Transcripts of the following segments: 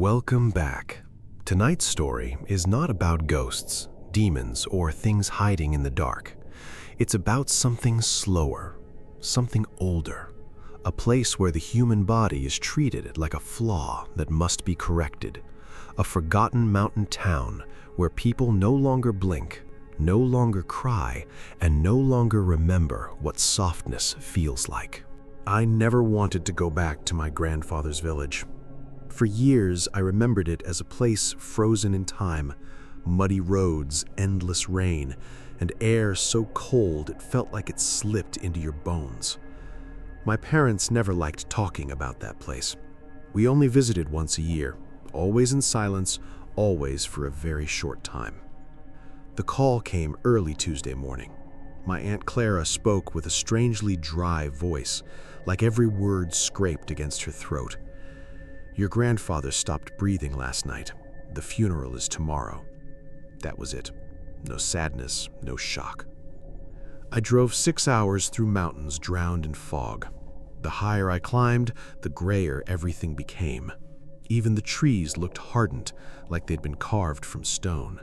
Welcome back. Tonight's story is not about ghosts, demons, or things hiding in the dark. It's about something slower, something older, a place where the human body is treated like a flaw that must be corrected, a forgotten mountain town where people no longer blink, no longer cry, and no longer remember what softness feels like. I never wanted to go back to my grandfather's village. For years, I remembered it as a place frozen in time, muddy roads, endless rain, and air so cold it felt like it slipped into your bones. My parents never liked talking about that place. We only visited once a year, always in silence, always for a very short time. The call came early Tuesday morning. My Aunt Clara spoke with a strangely dry voice, like every word scraped against her throat. "Your grandfather stopped breathing last night. The funeral is tomorrow." That was it. No sadness, no shock. I drove 6 hours through mountains drowned in fog. The higher I climbed, the grayer everything became. Even the trees looked hardened, like they'd been carved from stone.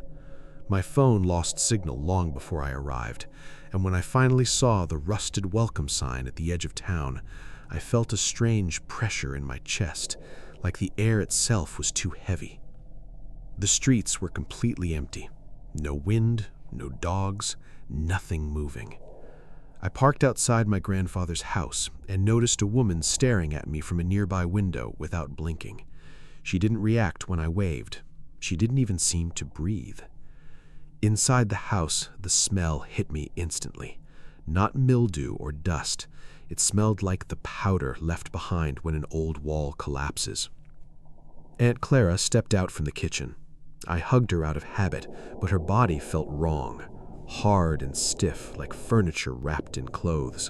My phone lost signal long before I arrived, and when I finally saw the rusted welcome sign at the edge of town, I felt a strange pressure in my chest, like the air itself was too heavy. The streets were completely empty. No wind, no dogs, nothing moving. I parked outside my grandfather's house and noticed a woman staring at me from a nearby window without blinking. She didn't react when I waved. She didn't even seem to breathe. Inside the house, the smell hit me instantly. Not mildew or dust. It smelled like the powder left behind when an old wall collapses. Aunt Clara stepped out from the kitchen. I hugged her out of habit, but her body felt wrong, hard and stiff like furniture wrapped in clothes.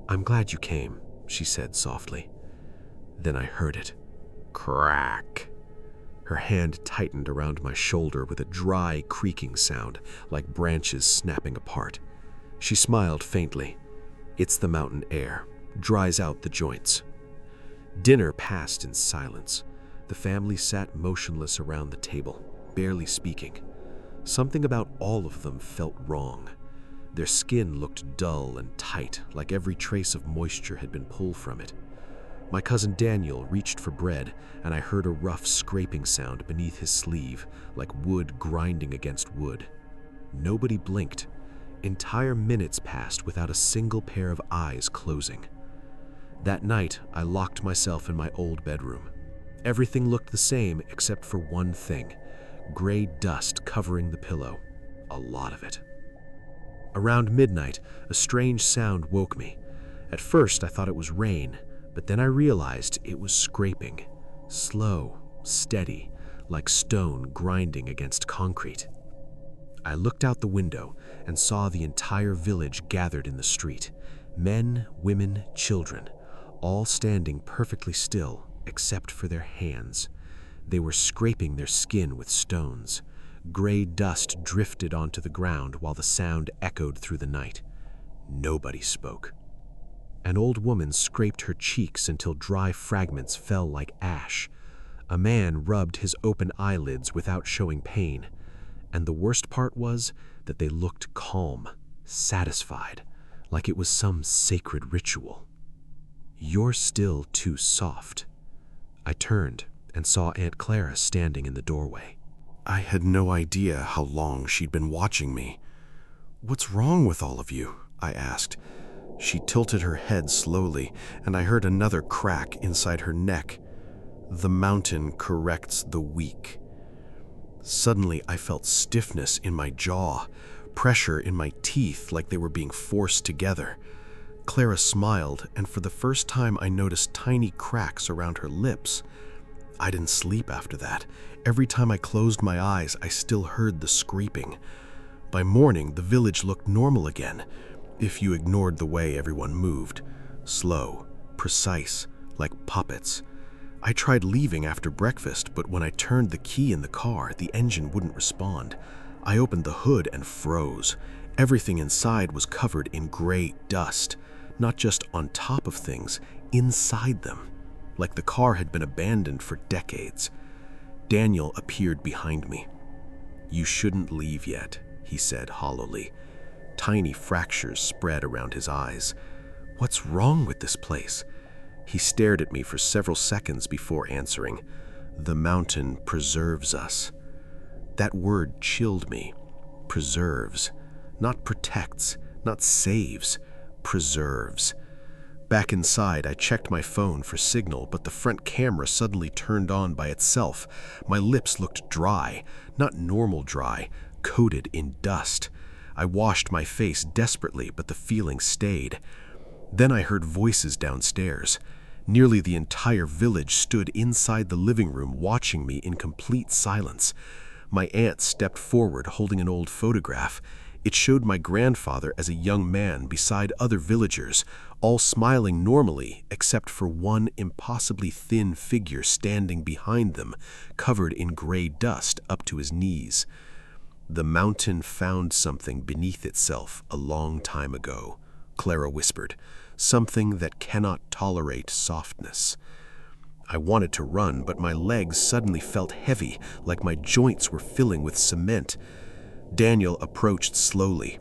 "I'm glad you came," she said softly. Then I heard it. Crack. Her hand tightened around my shoulder with a dry, creaking sound, like branches snapping apart. She smiled faintly. "It's the mountain air. Dries out the joints." Dinner passed in silence. The family sat motionless around the table, barely speaking. Something about all of them felt wrong. Their skin looked dull and tight, like every trace of moisture had been pulled from it. My cousin Daniel reached for bread, and I heard a rough scraping sound beneath his sleeve, like wood grinding against wood. Nobody blinked. Entire minutes passed without a single pair of eyes closing. That night, I locked myself in my old bedroom. Everything looked the same except for one thing: gray dust covering the pillow. A lot of it. Around midnight, a strange sound woke me. At first, I thought it was rain, but then I realized it was scraping. Slow, steady, like stone grinding against concrete. I looked out the window and saw the entire village gathered in the street. Men, women, children, all standing perfectly still, except for their hands. They were scraping their skin with stones. Gray dust drifted onto the ground while the sound echoed through the night. Nobody spoke. An old woman scraped her cheeks until dry fragments fell like ash. A man rubbed his open eyelids without showing pain. And the worst part was that they looked calm, satisfied, like it was some sacred ritual. "You're still too soft." I turned and saw Aunt Clara standing in the doorway. I had no idea how long she'd been watching me. "What's wrong with all of you?" I asked. She tilted her head slowly, and I heard another crack inside her neck. "The mountain corrects the weak." Suddenly, I felt stiffness in my jaw, pressure in my teeth like they were being forced together. Clara smiled, and for the first time I noticed tiny cracks around her lips. I didn't sleep after that. Every time I closed my eyes, I still heard the scraping. By morning, the village looked normal again, if you ignored the way everyone moved. Slow, precise, like puppets. I tried leaving after breakfast, but when I turned the key in the car, the engine wouldn't respond. I opened the hood and froze. Everything inside was covered in gray dust, not just on top of things, inside them, like the car had been abandoned for decades. Daniel appeared behind me. "You shouldn't leave yet," he said hollowly. Tiny fractures spread around his eyes. "What's wrong with this place?" He stared at me for several seconds before answering. "The mountain preserves us." That word chilled me. Preserves. Not protects, not saves. Preserves. Back inside, I checked my phone for signal, but the front camera suddenly turned on by itself. My lips looked dry, not normal dry, coated in dust. I washed my face desperately, but the feeling stayed. Then I heard voices downstairs. Nearly the entire village stood inside the living room watching me in complete silence. My aunt stepped forward holding an old photograph. It showed my grandfather as a young man beside other villagers, all smiling normally except for one impossibly thin figure standing behind them, covered in gray dust up to his knees. "The mountain found something beneath itself a long time ago," Clara whispered. "Something that cannot tolerate softness." I wanted to run, but my legs suddenly felt heavy, like my joints were filling with cement. Daniel approached slowly.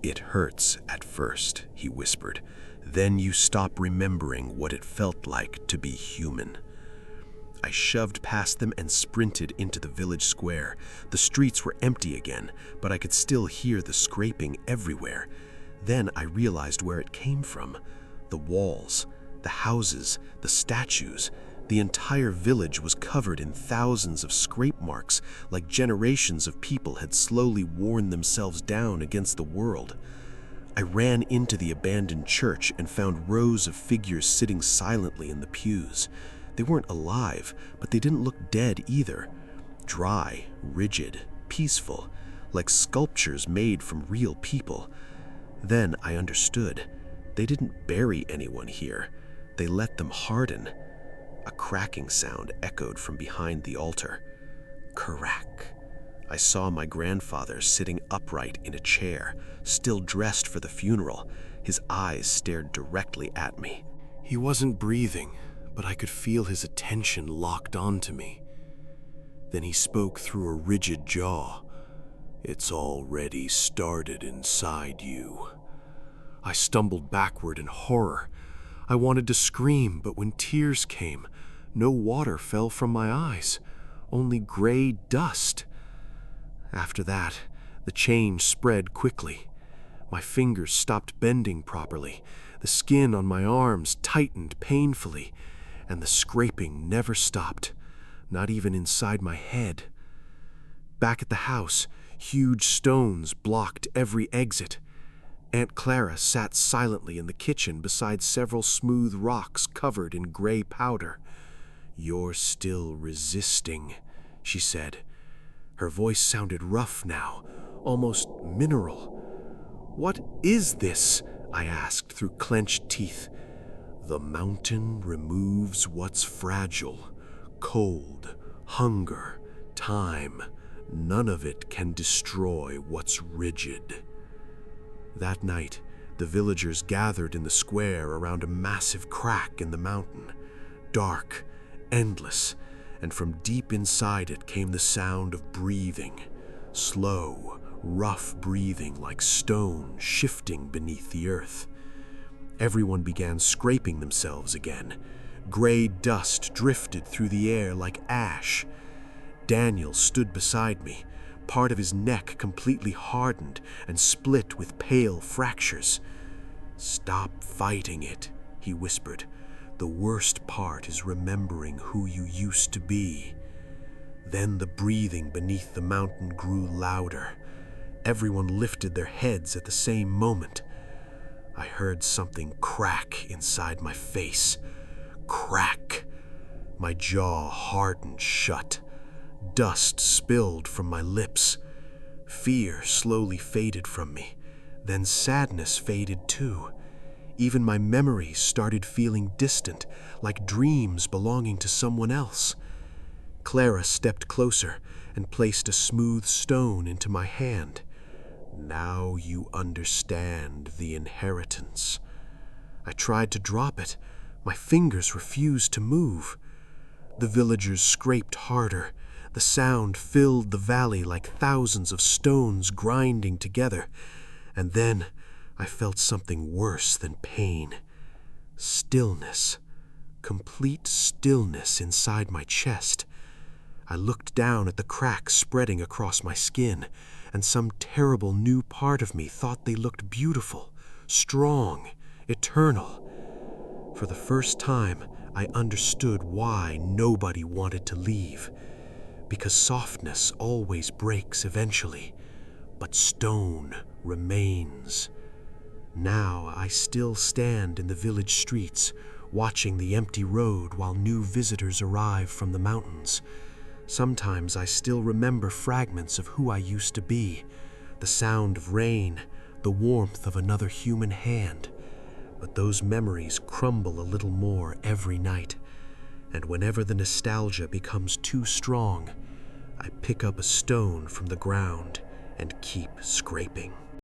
"It hurts at first," he whispered. "Then you stop remembering what it felt like to be human." I shoved past them and sprinted into the village square. The streets were empty again, but I could still hear the scraping everywhere. Then I realized where it came from. The walls, the houses, the statues. The entire village was covered in thousands of scrape marks, like generations of people had slowly worn themselves down against the world. I ran into the abandoned church and found rows of figures sitting silently in the pews. They weren't alive, but they didn't look dead either. Dry, rigid, peaceful, like sculptures made from real people. Then I understood. They didn't bury anyone here. They let them harden. A cracking sound echoed from behind the altar. Crack. I saw my grandfather sitting upright in a chair, still dressed for the funeral. His eyes stared directly at me. He wasn't breathing, but I could feel his attention locked onto me. Then he spoke through a rigid jaw. "It's already started inside you." I stumbled backward in horror. I wanted to scream, but when tears came, no water fell from my eyes, only gray dust. After that, the change spread quickly. My fingers stopped bending properly, the skin on my arms tightened painfully, and the scraping never stopped, not even inside my head. Back at the house, huge stones blocked every exit. Aunt Clara sat silently in the kitchen beside several smooth rocks covered in gray powder. "You're still resisting," she said. Her voice sounded rough now, almost mineral. "What is this?" I asked through clenched teeth. "The mountain removes what's fragile. Cold, hunger, time. None of it can destroy what's rigid." That night, the villagers gathered in the square around a massive crack in the mountain. Dark, endless, and from deep inside it came the sound of breathing. Slow, rough breathing like stone shifting beneath the earth. Everyone began scraping themselves again. Gray dust drifted through the air like ash. Daniel stood beside me, part of his neck completely hardened and split with pale fractures. "Stop fighting it," he whispered. "The worst part is remembering who you used to be." Then the breathing beneath the mountain grew louder. Everyone lifted their heads at the same moment. I heard something crack inside my face. Crack! My jaw hardened shut. Dust spilled from my lips. Fear slowly faded from me. Then sadness faded too. Even my memories started feeling distant, like dreams belonging to someone else. Clara stepped closer and placed a smooth stone into my hand. "Now you understand the inheritance." I tried to drop it. My fingers refused to move. The villagers scraped harder. The sound filled the valley like thousands of stones grinding together. And then I felt something worse than pain. Stillness. Complete stillness inside my chest. I looked down at the cracks spreading across my skin, and some terrible new part of me thought they looked beautiful, strong, eternal. For the first time, I understood why nobody wanted to leave. Because softness always breaks eventually, but stone remains. Now I still stand in the village streets, watching the empty road while new visitors arrive from the mountains. Sometimes I still remember fragments of who I used to be, the sound of rain, the warmth of another human hand. But those memories crumble a little more every night, and whenever the nostalgia becomes too strong, I pick up a stone from the ground and keep scraping.